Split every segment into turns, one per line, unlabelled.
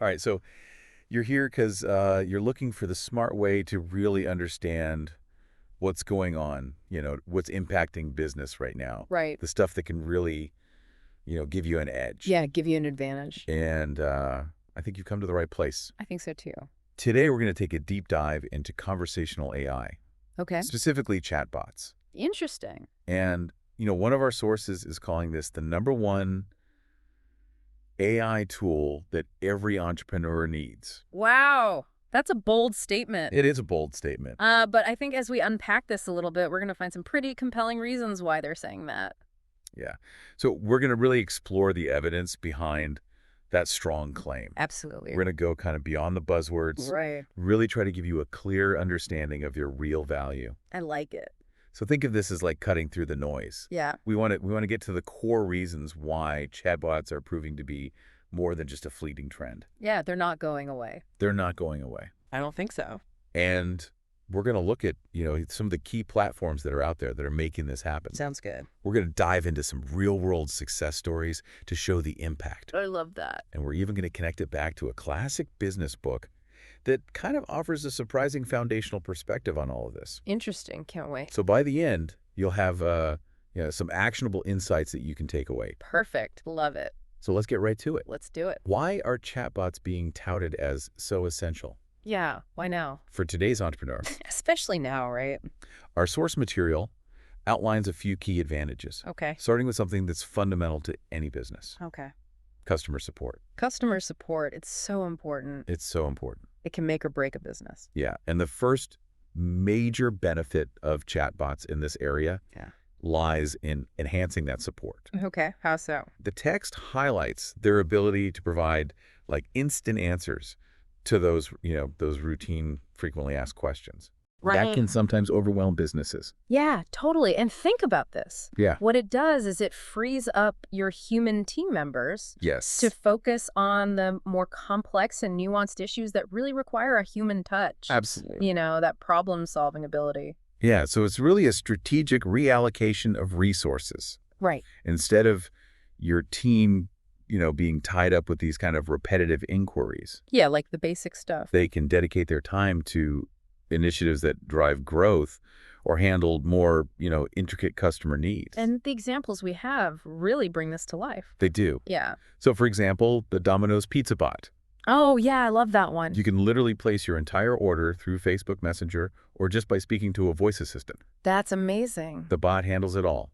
All right, so you're here because you're looking for the smart way to really understand what's going on, what's impacting business right now.
Right.
The stuff that can really, give you an edge.
Yeah, give you an advantage.
And I think you've come to the right place.
I think so too.
Today, we're going to take a deep dive into conversational AI,
Okay.
specifically chatbots.
Interesting.
And, one of our sources is calling this the #1 AI tool that every entrepreneur needs.
Wow. That's a bold statement.
It is a bold statement.
But I think as we unpack this a little bit, we're going to find some pretty compelling reasons why they're saying that.
Yeah. So we're going to really explore the evidence behind that strong claim.
Absolutely.
We're going to go kind of beyond the buzzwords,
Right.
really try to give you a clear understanding of your real value.
I like it.
So think of this as like cutting through the noise.
Yeah.
We want to get to the core reasons why chatbots are proving to be more than just a fleeting trend.
Yeah, they're not going away.
They're not going away.
I don't think so.
And we're going to look at, some of the key platforms that are out there that are making this happen.
Sounds good.
We're going to dive into some real-world success stories to show the impact.
I love that.
And we're even going to connect it back to a classic business book that kind of offers a surprising foundational perspective on all of this.
Interesting. Can't wait.
So by the end, you'll have some actionable insights that you can take away.
Perfect. Love it.
So let's get right to it.
Let's do it.
Why are chatbots being touted as so essential?
Yeah. Why now?
For today's entrepreneur,
Especially now, right?
our source material outlines a few key advantages,
Okay.
starting with something that's fundamental to any business:
Okay.
customer support.
Customer support. It's so important.
It's so important.
It can make or break a business.
Yeah. And the first major benefit of chatbots in this area lies in enhancing that support.
Okay. How so?
The text highlights their ability to provide like instant answers to those routine, frequently asked questions. That can sometimes overwhelm businesses.
Yeah, totally. And think about this.
Yeah.
What it does is it frees up your human team members
Yes.
to focus on the more complex and nuanced issues that really require a human touch.
Absolutely.
That problem-solving ability.
Yeah. So it's really a strategic reallocation of resources.
Right.
Instead of your team, being tied up with these kind of repetitive inquiries,
Yeah, like the basic stuff.
they can dedicate their time to initiatives that drive growth or handle more, intricate customer needs.
And the examples we have really bring this to life.
They do.
Yeah.
So, for example, the Domino's pizza bot.
Oh, yeah, I love that one.
You can literally place your entire order through Facebook Messenger or just by speaking to a voice assistant.
That's amazing.
The bot handles it all,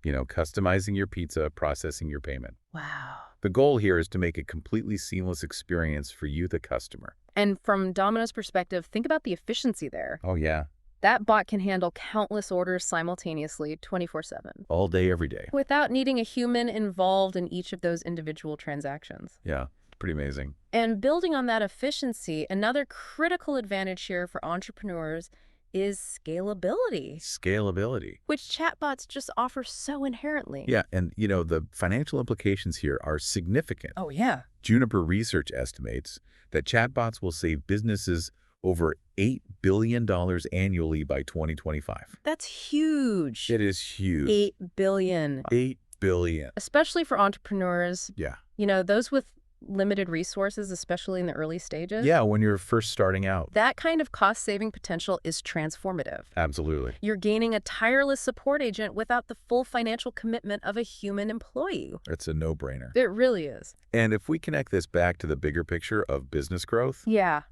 customizing your pizza, processing your payment.
Wow.
The goal here is to make a completely seamless experience for you, the customer.
And from Domino's perspective, think about the efficiency there.
Oh, yeah.
That bot can handle countless orders simultaneously, 24/7.
All day, every day.
Without needing a human involved in each of those individual transactions.
Yeah, it's pretty amazing.
And building on that efficiency, another critical advantage here for entrepreneurs is scalability,
Scalability.
which chatbots just offer so inherently.
Yeah, and, the financial implications here are significant.
Oh, yeah.
Juniper Research estimates that chatbots will save businesses over $8 billion annually by 2025.
That's huge.
It is huge.
8 billion.
$8 billion.
Especially for entrepreneurs,
Yeah.
those with limited resources, especially in the early stages.
Yeah, when you're first starting out.
That kind of cost-saving potential is transformative.
Absolutely.
You're gaining a tireless support agent without the full financial commitment of a human employee.
It's a no-brainer.
It really is.
And if we connect this back to the bigger picture of business growth,
Yeah.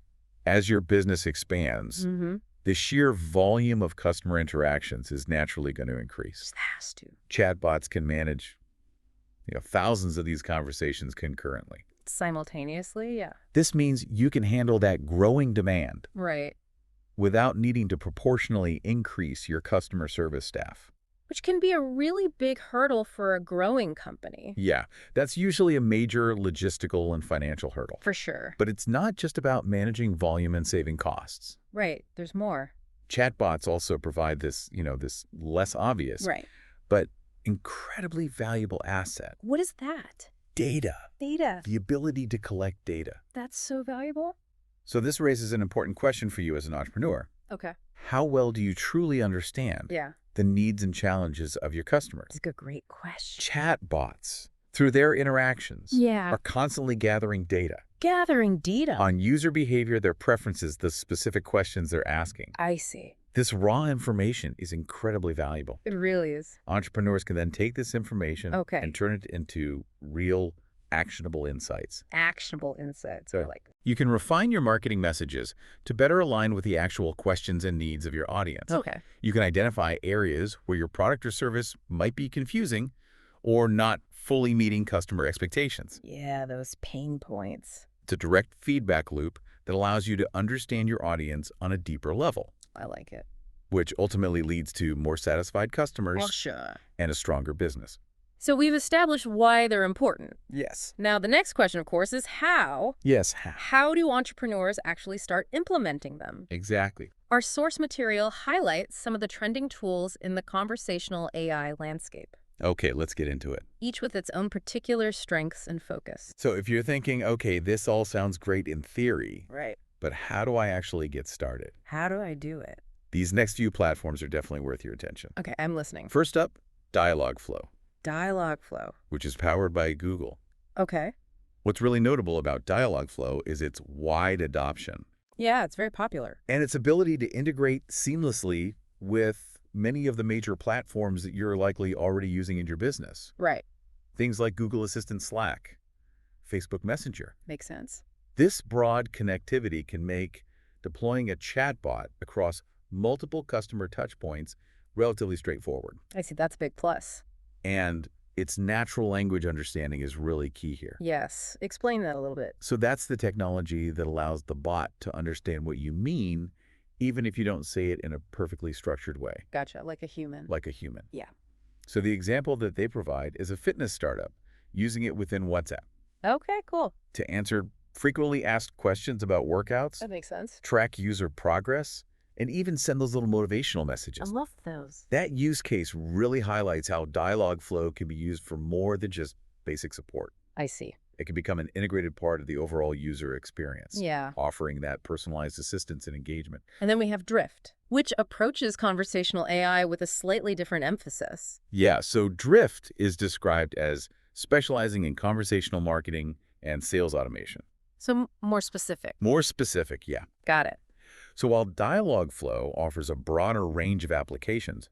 as your business expands, the sheer volume of customer interactions is naturally going to increase.
Just has to.
Chatbots can manage, thousands of these conversations concurrently.
Simultaneously, yeah.
This means you can handle that growing demand
Right.
without needing to proportionally increase your customer service staff.
Which can be a really big hurdle for a growing company.
Yeah, that's usually a major logistical and financial hurdle.
For sure.
But it's not just about managing volume and saving costs.
Right. There's more.
Chatbots also provide this, this less obvious,
Right.
but incredibly valuable asset:
What is that?
data.
Data.
The ability to collect data.
That's so valuable.
So this raises an important question for you as an entrepreneur.
Okay.
How well do you truly understand
Yeah.
the needs and challenges of your customers?
That's a great question.
Chatbots through their interactions,
Yeah.
are constantly gathering data
Gathering data.
on user behavior, their preferences, the specific questions they're asking.
I see.
This raw information is incredibly valuable.
It really is.
Entrepreneurs can then take this information
Okay.
and turn it into real, actionable insights.
Actionable insights. I
So
like that.
you can refine your marketing messages to better align with the actual questions and needs of your audience.
Okay.
You can identify areas where your product or service might be confusing or not fully meeting customer expectations.
Yeah, those pain points.
It's a direct feedback loop that allows you to understand your audience on a deeper level,
I like it.
which ultimately leads to more satisfied customers
Well, sure.
and a stronger business.
So we've established why they're important.
Yes.
Now, the next question, of course, is how.
Yes.
How do entrepreneurs actually start implementing them?
Exactly.
Our source material highlights some of the trending tools in the conversational AI landscape,
Okay, let's get into it.
each with its own particular strengths and focus.
So if you're thinking, okay, this all sounds great in theory,
Right.
but how do I actually get started?
How do I do it?
These next few platforms are definitely worth your attention.
Okay, I'm listening.
First up, Dialogflow,
Dialogflow.
which is powered by Google.
Okay.
What's really notable about Dialogflow is its wide adoption
Yeah, it's very popular.
and its ability to integrate seamlessly with many of the major platforms that you're likely already using in your business.
Right.
Things like Google Assistant Slack, Facebook Messenger.
Makes sense.
This broad connectivity can make deploying a chatbot across multiple customer touchpoints relatively straightforward.
I see. That's a big plus.
And its natural language understanding is really key here.
Yes. Explain that a little bit.
So that's the technology that allows the bot to understand what you mean, even if you don't say it in a perfectly structured way,
Gotcha. Like a human.
like a human.
Yeah.
So the example that they provide is a fitness startup using it within WhatsApp
Okay, cool.
to answer frequently asked questions about workouts,
That makes sense.
track user progress, and even send those little motivational messages.
I love those.
That use case really highlights how Dialogflow can be used for more than just basic support.
I see.
It can become an integrated part of the overall user experience,
Yeah.
offering that personalized assistance and engagement.
And then we have Drift, which approaches conversational AI with a slightly different emphasis.
Yeah, so Drift is described as specializing in conversational marketing and sales automation.
So more specific.
More specific, yeah.
Got it.
So while Dialogflow offers a broader range of applications,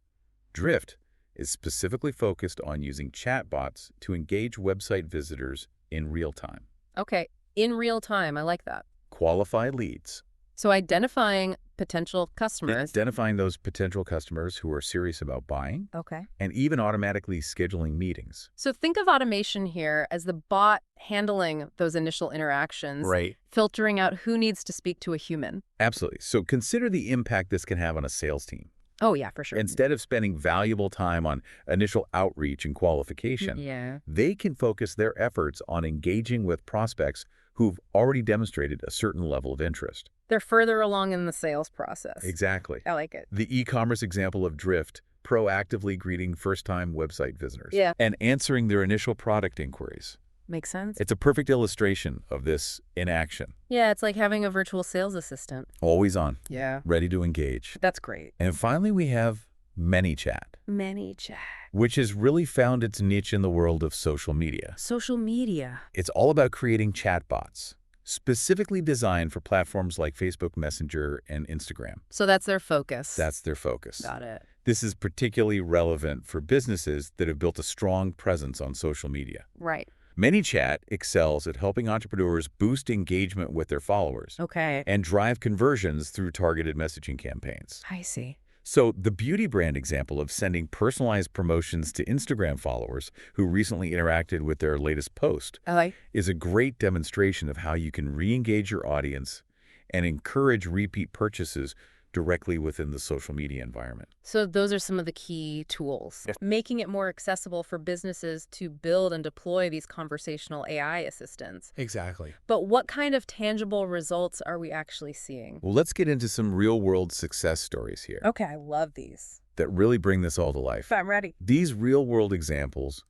Drift is specifically focused on using chatbots to engage website visitors in real time,
Okay. In real time. I like that.
qualify leads,
So identifying potential customers.
identifying those potential customers who are serious about buying,
Okay.
and even automatically scheduling meetings.
So think of automation here as the bot handling those initial interactions,
Right.
filtering out who needs to speak to a human.
Absolutely. So consider the impact this can have on a sales team.
Oh, yeah, for sure.
Instead of spending valuable time on initial outreach and qualification,
Yeah.
they can focus their efforts on engaging with prospects who've already demonstrated a certain level of interest.
They're further along in the sales process.
Exactly.
I like it.
The e-commerce example of Drift, proactively greeting first-time website visitors
Yeah.
and answering their initial product inquiries.
Makes sense.
It's a perfect illustration of this in action.
Yeah, it's like having a virtual sales assistant.
Always on,
Yeah.
ready to engage.
That's great.
And finally, we have ManyChat,
ManyChat.
which has really found its niche in the world of social media.
Social media.
It's all about creating chatbots, specifically designed for platforms like Facebook Messenger and Instagram.
So that's their focus.
That's their focus.
Got it.
This is particularly relevant for businesses that have built a strong presence on social media.
Right.
ManyChat excels at helping entrepreneurs boost engagement with their followers
Okay.
and drive conversions through targeted messaging campaigns.
I see.
So the beauty brand example of sending personalized promotions to Instagram followers who recently interacted with their latest post
I like.
is a great demonstration of how you can re-engage your audience and encourage repeat purchases directly within the social media environment.
So those are some of the key tools.
Yes.
Making it more accessible for businesses to build and deploy these conversational AI assistants.
Exactly.
But what kind of tangible results are we actually seeing?
Well, let's get into some real-world success stories here
Okay, I love these.
that really bring this all to life.
I'm ready.
These real-world examples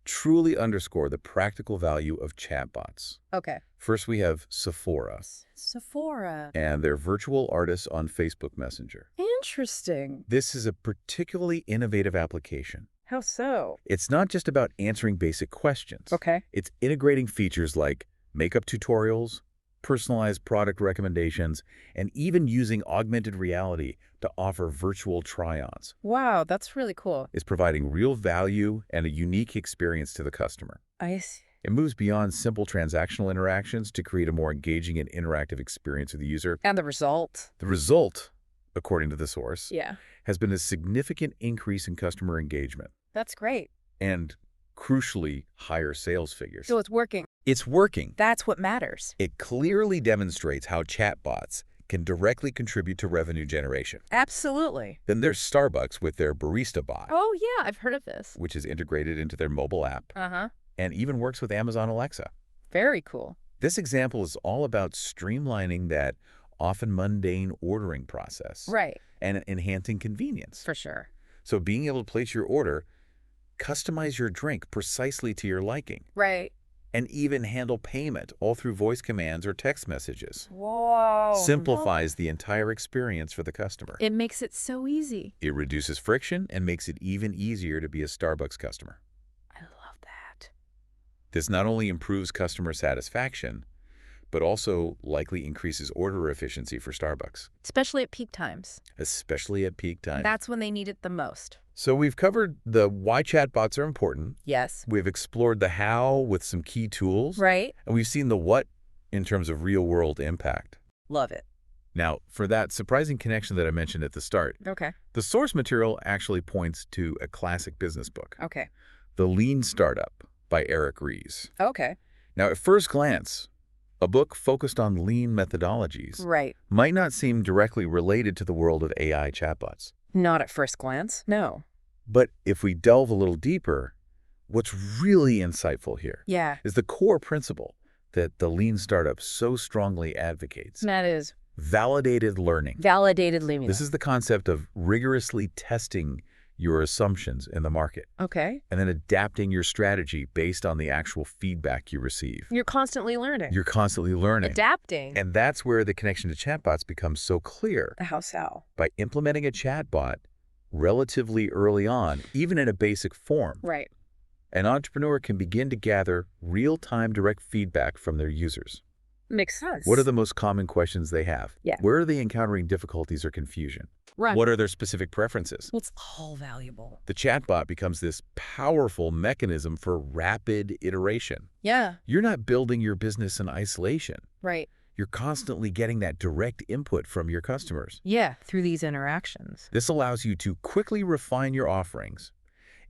truly underscore the practical value of chatbots.
Okay.
First, we have Sephora
Sephora.
and their virtual artists on Facebook Messenger.
Interesting.
This is a particularly innovative application.
How so?
It's not just about answering basic questions.
Okay.
It's integrating features like makeup tutorials, personalized product recommendations, and even using augmented reality to offer virtual try-ons.
Wow, that's really cool.
It's providing real value and a unique experience to the customer.
I see.
It moves beyond simple transactional interactions to create a more engaging and interactive experience with the user.
And the result?
The result, according to the source,
Yeah.
has been a significant increase in customer engagement
That's great.
and, crucially, higher sales figures.
So it's working.
It's working.
That's what matters.
It clearly demonstrates how chatbots can directly contribute to revenue generation.
Absolutely.
Then there's Starbucks with their Barista Bot,
Oh, yeah, I've heard of this.
which is integrated into their mobile app
Uh-huh.
and even works with Amazon Alexa.
Very cool.
This example is all about streamlining that often mundane ordering process
Right.
and enhancing convenience.
For sure.
So being able to place your order, customize your drink precisely to your liking,
Right.
and even handle payment all through voice commands or text messages.
Whoa.
Simplifies the entire experience for the customer.
It makes it so easy.
It reduces friction and makes it even easier to be a Starbucks customer.
I love that.
This not only improves customer satisfaction, but also likely increases order efficiency for Starbucks,
Especially at peak times.
especially at peak time.
That's when they need it the most.
So we've covered the why chatbots are important.
Yes.
We've explored the how with some key tools.
Right.
And we've seen the what in terms of real-world impact.
Love it.
Now, for that surprising connection that I mentioned at the start,
Okay.
the source material actually points to a classic business book,
Okay.
The Lean Startup by Eric Ries.
Okay.
Now, at first glance, a book focused on lean methodologies
Right.
might not seem directly related to the world of AI chatbots.
Not at first glance. No.
But if we delve a little deeper, what's really insightful here
Yeah.
is the core principle that the lean startup so strongly advocates:
That is
validated learning.
validated lean.
This is the concept of rigorously testing your assumptions in the market
Okay.
and then adapting your strategy based on the actual feedback you receive.
You're constantly learning.
You're constantly learning.
Adapting.
And that's where the connection to chatbots becomes so clear.
How so?
By implementing a chatbot relatively early on, even in a basic form,
Right.
an entrepreneur can begin to gather real-time direct feedback from their users.
Makes sense.
What are the most common questions they have?
Yeah.
Where are they encountering difficulties or confusion?
Right.
What are their specific preferences?
It's all valuable.
The chatbot becomes this powerful mechanism for rapid iteration.
Yeah.
You're not building your business in isolation.
Right.
You're constantly getting that direct input from your customers.
Yeah. Through these interactions.
This allows you to quickly refine your offerings,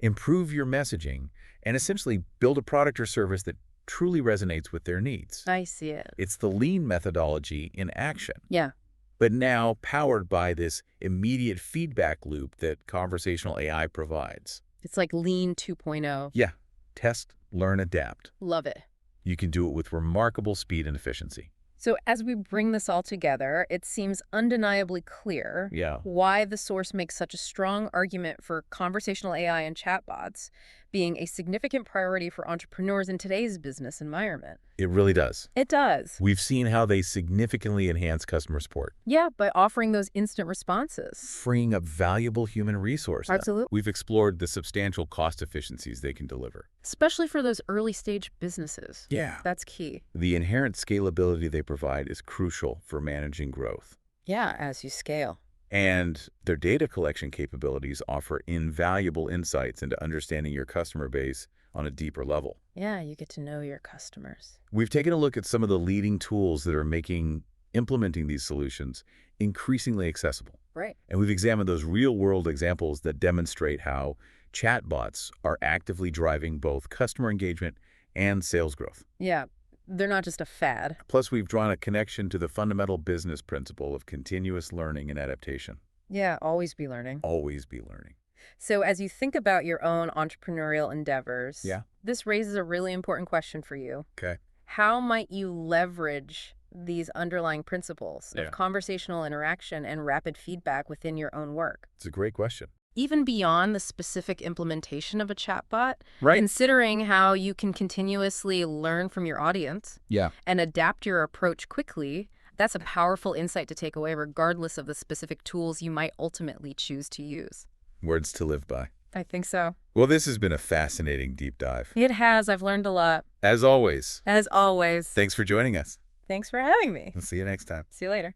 improve your messaging, and essentially build a product or service that truly resonates with their needs.
I see it.
It's the lean methodology in action,
Yeah.
but now powered by this immediate feedback loop that conversational AI provides.
It's like Lean 2.0.
Yeah, test, learn, adapt.
Love it.
You can do it with remarkable speed and efficiency.
So as we bring this all together, it seems undeniably clear
Yeah.
why the source makes such a strong argument for conversational AI and chatbots being a significant priority for entrepreneurs in today's business environment.
It really does.
It does.
We've seen how they significantly enhance customer support,
Yeah, by offering those instant responses.
freeing up valuable human resources.
Absolutely.
We've explored the substantial cost efficiencies they can deliver.
Especially for those early stage businesses.
Yeah.
That's key.
The inherent scalability they provide is crucial for managing growth.
Yeah, as you scale.
And their data collection capabilities offer invaluable insights into understanding your customer base on a deeper level.
Yeah, you get to know your customers.
We've taken a look at some of the leading tools that are making implementing these solutions increasingly accessible.
Right.
And we've examined those real-world examples that demonstrate how chatbots are actively driving both customer engagement and sales growth.
Yeah, they're not just a fad.
Plus, we've drawn a connection to the fundamental business principle of continuous learning and adaptation.
Yeah, always be learning.
Always be learning.
So as you think about your own entrepreneurial endeavors,
Yeah.
this raises a really important question for you.
Okay.
How might you leverage these underlying principles
Yeah.
of conversational interaction and rapid feedback within your own work?
It's a great question.
Even beyond the specific implementation of a chatbot,
Right.
considering how you can continuously learn from your audience
Yeah.
and adapt your approach quickly, that's a powerful insight to take away regardless of the specific tools you might ultimately choose to use.
Words to live by.
I think so.
Well, this has been a fascinating deep dive.
It has. I've learned a lot.
As always,
As always.
thanks for joining us.
Thanks for having me.
We'll see you next time.
See you later.